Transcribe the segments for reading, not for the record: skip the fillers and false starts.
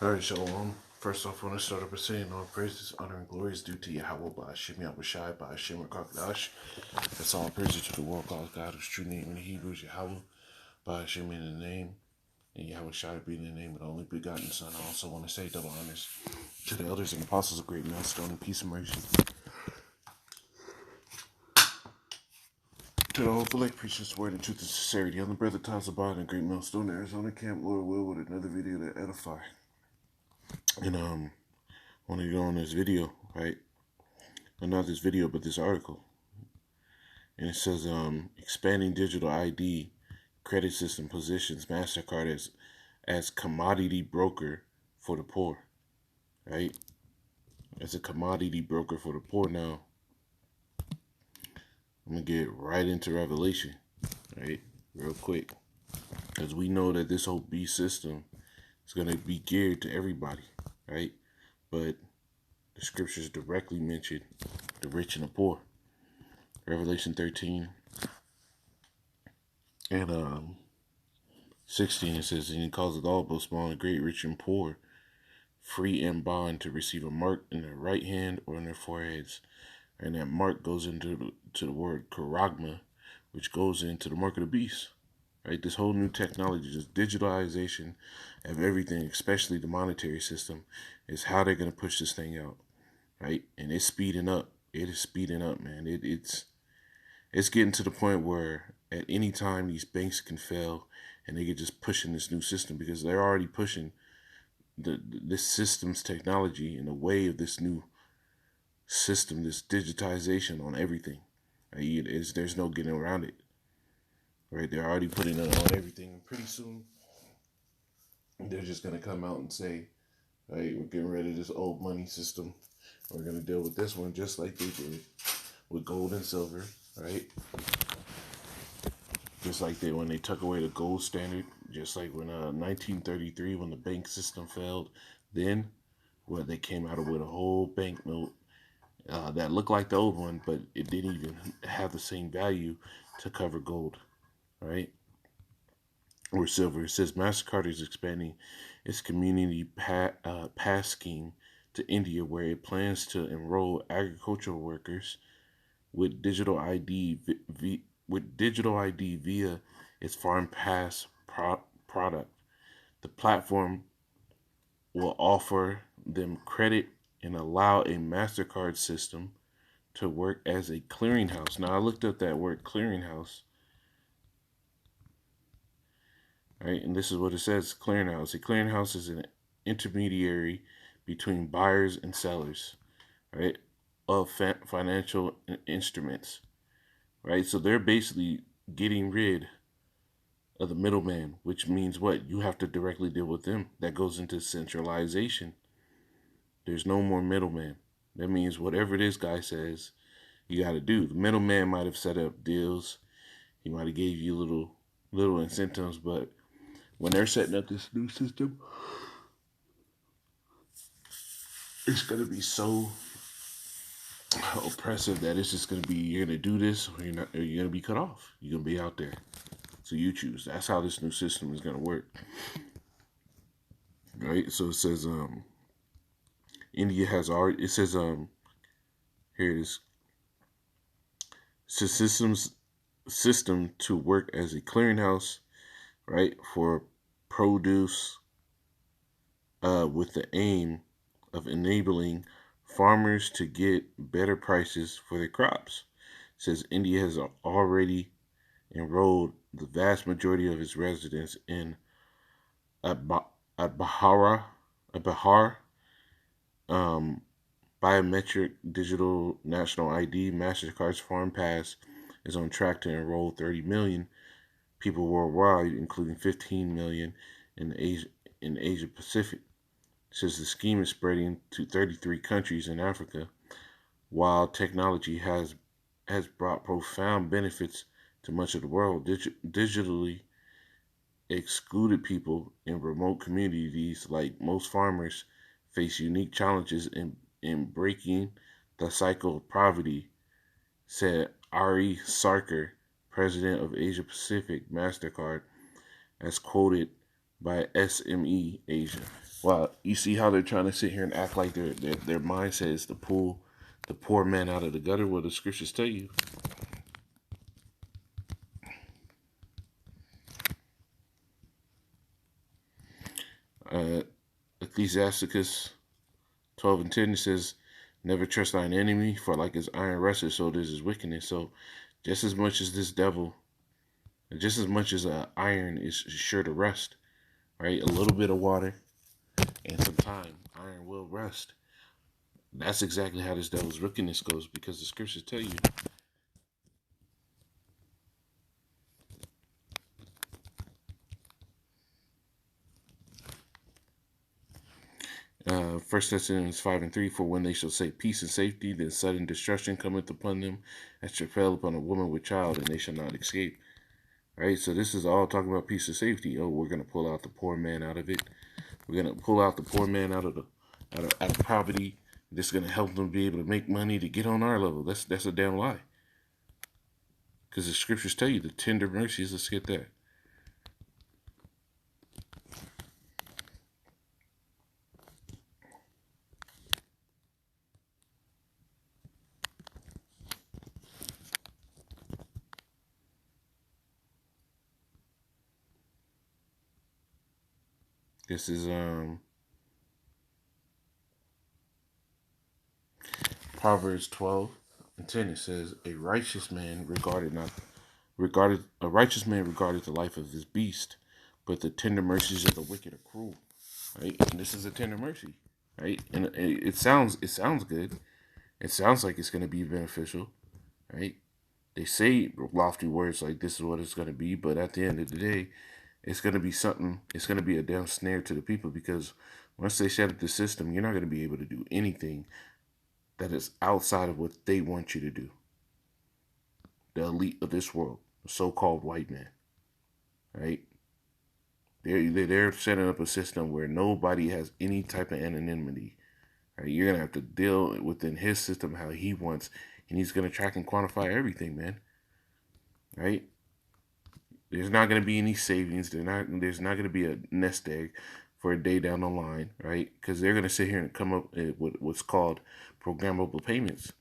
Alright, Shalom. First off, I want to start up by saying all praises, honor, and glory is due to Yahweh, by Hashem, Yahweh Shai, by Hashem, Rakakadash. That's all praises to the world called God, whose true name in the Hebrew is Yahweh, by Hashem in the name, and Yahweh Shai being the name of the only begotten Son. I also want to say double honors to the elders and apostles of great millstone and peace and mercy. To the whole elect preachers, word and truth and sincerity. I'm the brother Taz Abad in Great Millstone, Arizona Camp, Lord will, with another video to edify. And want to go on this video, right? Well, not this video, but this article. And it says, expanding digital ID credit system positions MasterCard as commodity broker for the poor, right? As a commodity broker for the poor. Now, I'm going to get right into Revelation, right? Real quick. Because we know that this whole beast system is going to be geared to everybody, right? But the scriptures directly mention the rich and the poor. Revelation 13 and 16, it says, and he causeth all, both small and great, rich and poor, free and bond, to receive a mark in their right hand or in their foreheads. And that mark goes into the word charagma, which goes into the mark of the beast. Right? This whole new technology, this digitalization of everything, especially the monetary system, is how they're going to push this thing out. Right? And it's speeding up. It is speeding up, man. It's getting to the point where at any time these banks can fail and they get just pushing this new system, because they're already pushing this system's technology in the way of this new system, this digitization on everything. Right? There's no getting around it. Right? They're already putting it on everything. And pretty soon, they're just going to come out and say, right, we're getting rid of this old money system. We're going to deal with this one just like they did with gold and silver, right? Just like when they took away the gold standard, just like when 1933, when the bank system failed, then they came out with a whole banknote that looked like the old one, but it didn't even have the same value to cover gold, right? Or silver. It says MasterCard is expanding its community pass scheme to India, where it plans to enroll agricultural workers with digital ID via its Farm Pass product. The platform will offer them credit and allow a MasterCard system to work as a clearinghouse. Now, I looked up that word clearinghouse, right? And this is what it says, clearinghouse. A clearinghouse is an intermediary between buyers and sellers, right, of financial instruments, right? So they're basically getting rid of the middleman, which means what? You have to directly deal with them. That goes into centralization. There's no more middleman. That means whatever this guy says, you got to do. The middleman might have set up deals. He might have gave you little incentives, but when they're setting up this new system, it's going to be so oppressive that it's just going to be, you're going to do this or you're going to be cut off. You're going to be out there. So you choose. That's how this new system is going to work. Right? So it says, India has already, it says, here it is. It's a system to work as a clearinghouse, right, for produce, with the aim of enabling farmers to get better prices for their crops. It says India has already enrolled the vast majority of its residents in Bihar, biometric digital national ID. MasterCard's Farm Pass is on track to enroll 30 million people worldwide, including 15 million in Asia Pacific. It says the scheme is spreading to 33 countries in Africa. While technology has brought profound benefits to much of the world, digitally excluded people in remote communities, like most farmers, face unique challenges in breaking the cycle of poverty, said Ari Sarkar, president of Asia Pacific MasterCard, as quoted by SME Asia. Wow, you see how they're trying to sit here and act like their mindset is to pull the poor man out of the gutter? What the scriptures tell you. Uh, Ecclesiasticus 12 and 10, it says, never trust thine enemy, for like his iron rusteth, so does his wickedness. So just as much as this devil, just as much as iron is sure to rust, right? A little bit of water and some time, iron will rust. That's exactly how this devil's wickedness goes, because the scriptures tell you. First Thessalonians 5 and 3, for when they shall say peace and safety, then sudden destruction cometh upon them, as shall fell upon a woman with child, and they shall not escape. Right? So this is all talking about peace and safety. Oh, we're gonna pull out the poor man out of it. We're gonna pull out the poor man out of poverty. This is gonna help them be able to make money to get on our level. That's a damn lie. Because the scriptures tell you the tender mercies. Let's get that. This is Proverbs 12 and 10. It says, a righteous man regarded the life of his beast, but the tender mercies of the wicked are cruel. Right? And this is a tender mercy. Right? And it sounds good. It sounds like it's gonna be beneficial, right? They say lofty words like this is what it's gonna be, but at the end of the day, it's gonna be something. It's gonna be a damn snare to the people, because once they set up the system, you're not gonna be able to do anything that is outside of what they want you to do. The elite of this world, the so-called white man, right? They're setting up a system where nobody has any type of anonymity. Right? You're gonna have to deal within his system how he wants, and he's gonna track and quantify everything, man. Right? There's not gonna be any savings. There's not gonna be a nest egg for a day down the line, right? Because they're gonna sit here and come up with what's called programmable payments.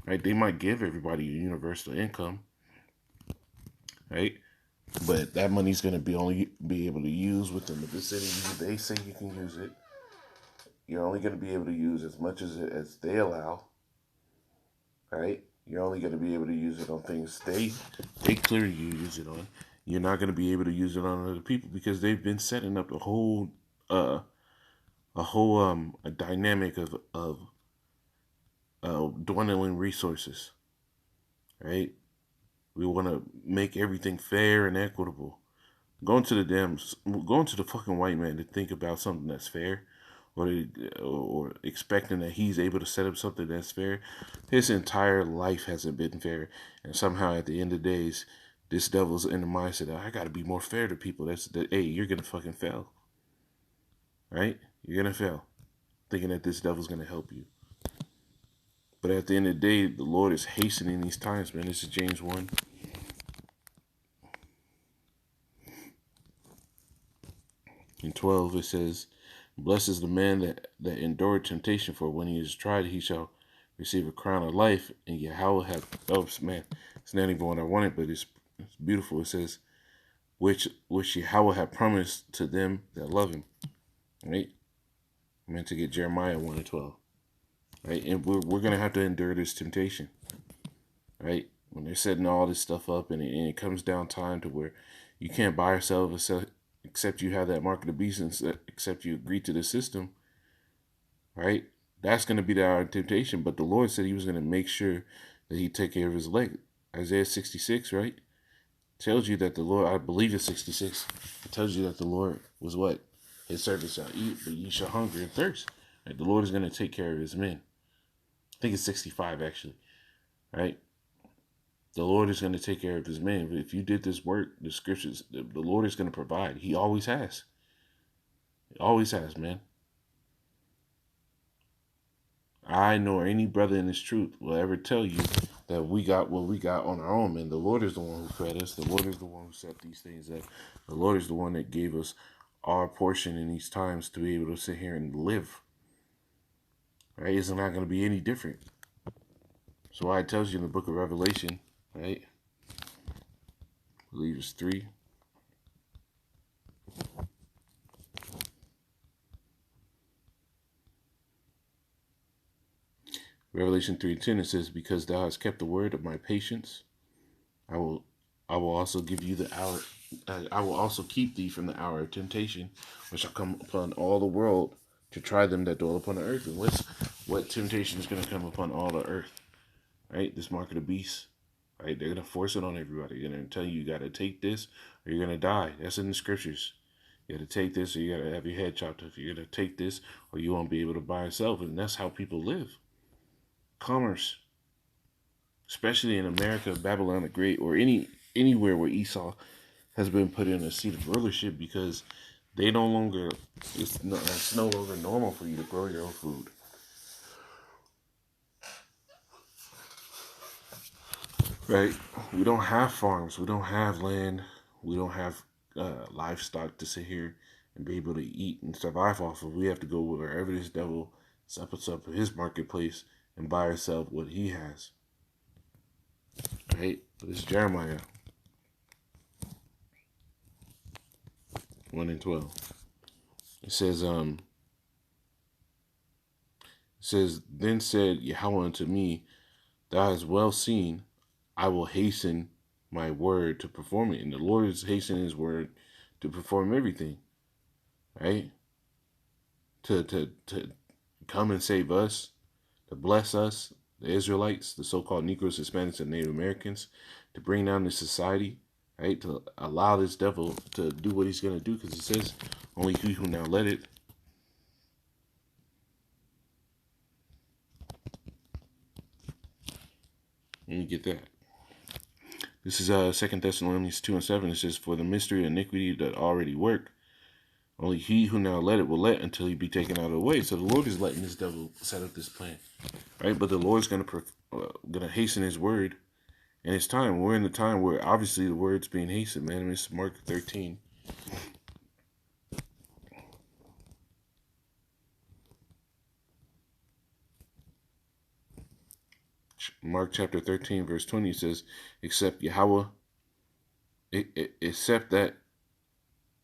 Right? They might give everybody a universal income, right? But that money's gonna only be able to use within the vicinity they say you can use it. You're only gonna be able to use as much as they allow, right? You're only going to be able to use it on things they clearly use it on. You're not going to be able to use it on other people, because they've been setting up a dynamic of dwindling resources, right? We want to make everything fair and equitable. Going to the fucking white man to think about something that's fair, or expecting that he's able to set up something that's fair. His entire life hasn't been fair, and somehow at the end of the days, this devil's in the mindset that I got to be more fair to people. Hey, you're gonna fucking fail, right? You're gonna fail, thinking that this devil's gonna help you. But at the end of the day, the Lord is hastening these times, man. This is James 1. In 12, it says, blessed is the man that endured temptation, for when he is tried, he shall receive a crown of life. And Yahweh hath, oh man, it's not even what I wanted, but it's beautiful. It says, which Yahweh hath promised to them that love him. Right? I meant to get Jeremiah 1 and 12. Right? And we're going to have to endure this temptation. Right? When they're setting all this stuff up, and it comes down time to where you can't buy or sell except you have that mark of the beast, and except you agree to the system, right? That's going to be our temptation. But the Lord said he was going to make sure that he take care of his elect. Isaiah 66, right? Tells you that the Lord, I believe it's 66, it tells you that the Lord was what? His servants shall eat, but ye shall hunger and thirst. Right? The Lord is going to take care of his men. I think it's 65, actually, right? The Lord is going to take care of his men. But if you did this work, the scriptures, the Lord is going to provide. He always has. He always has, man. I nor any brother in this truth will ever tell you that we got what we got on our own, man. The Lord is the one who fed us. The Lord is the one who set these things up. The Lord is the one that gave us our portion in these times to be able to sit here and live. Right? It's not going to be any different. So why it tells you in the book of Revelation, right? I believe it's 3. Revelation 3:10, it says, because thou hast kept the word of my patience, I will also give you the hour. I will also keep thee from the hour of temptation, which shall come upon all the world to try them that dwell upon the earth. And what temptation is going to come upon all the earth? Right? This mark of the beast. Right? They're going to force it on everybody. They're going to tell you got to take this or you're going to die. That's in the scriptures. You got to take this or you got to have your head chopped off. You got to take this or you won't be able to buy and sell. And that's how people live. Commerce. Especially in America, Babylon the Great, or anywhere where Esau has been put in a seat of rulership, because they no longer, it's no longer normal for you to grow your own food. Right? We don't have farms. We don't have land. We don't have livestock to sit here and be able to eat and survive off of. We have to go wherever this devil sets up his marketplace and buy or sell what he has. Right? This is Jeremiah 1:12. It says, then said Yahweh unto me, thou hast well seen, I will hasten my word to perform it. And the Lord is hastening his word to perform everything. Right? To come and save us, to bless us, the Israelites, the so-called Negroes, Hispanics, and Native Americans, to bring down this society, right? To allow this devil to do what he's going to do, because it says, only he who now let it. Let me get that. This is 2 Thessalonians 2:7. It says, for the mystery of iniquity that already work, only he who now let it will let until he be taken out of the way. So the Lord is letting this devil set up this plan, right? But the Lord's gonna hasten his word, and it's time. We're in the time where obviously the word's being hastened, man. It's Mark 13. Mark chapter 13, verse 20 says, except that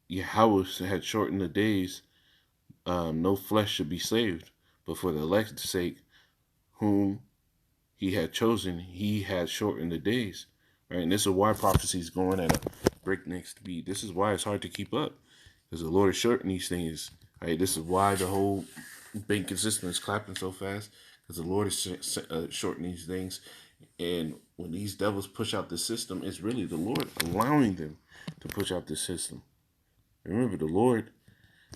Yahweh had shortened the days, no flesh should be saved, but for the elect's sake, whom he had chosen, he had shortened the days. Right? And this is why prophecy is going at a breakneck speed. This is why it's hard to keep up, because the Lord is shortening these things. Right? This is why the whole banking system is clapping so fast, because the Lord is shortening these things. And when these devils push out the system, it's really the Lord allowing them to push out this system. Remember, the Lord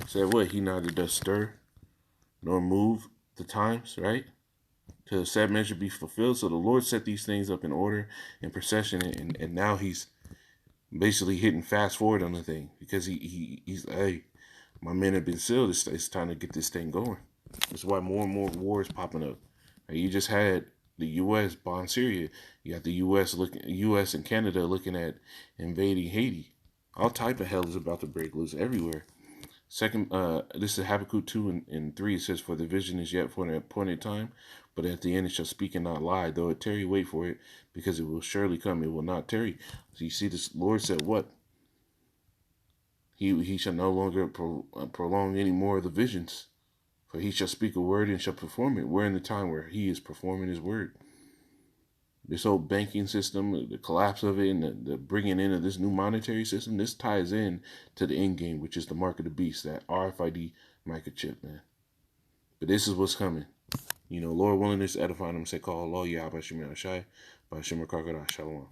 said what? He neither does stir nor move the times, right? Till the said measure be fulfilled. So the Lord set these things up in order and procession, and now he's basically hitting fast forward on the thing, because he's like, hey, my men have been sealed. It's time to get this thing going. That's why more and more wars popping up. You just had the U.S. bomb Syria. You got the U.S. and Canada looking at invading Haiti. All type of hell is about to break loose everywhere. Second, this is Habakkuk 2 and 3. It says, for the vision is yet for an appointed time, but at the end it shall speak and not lie. Though it tarry, wait for it, because it will surely come. It will not tarry. So you see, this Lord said what? He shall no longer prolong any more of the visions. For he shall speak a word and shall perform it. We're in the time where he is performing his word. This whole banking system, the collapse of it, and the bringing in of this new monetary system, this ties in to the end game, which is the mark of the beast, that RFID microchip, man. But this is what's coming. Lord willing, this edifying them, say, call Allah, Yahweh Shemir Ashai, by Shemir Kakara, Shalom.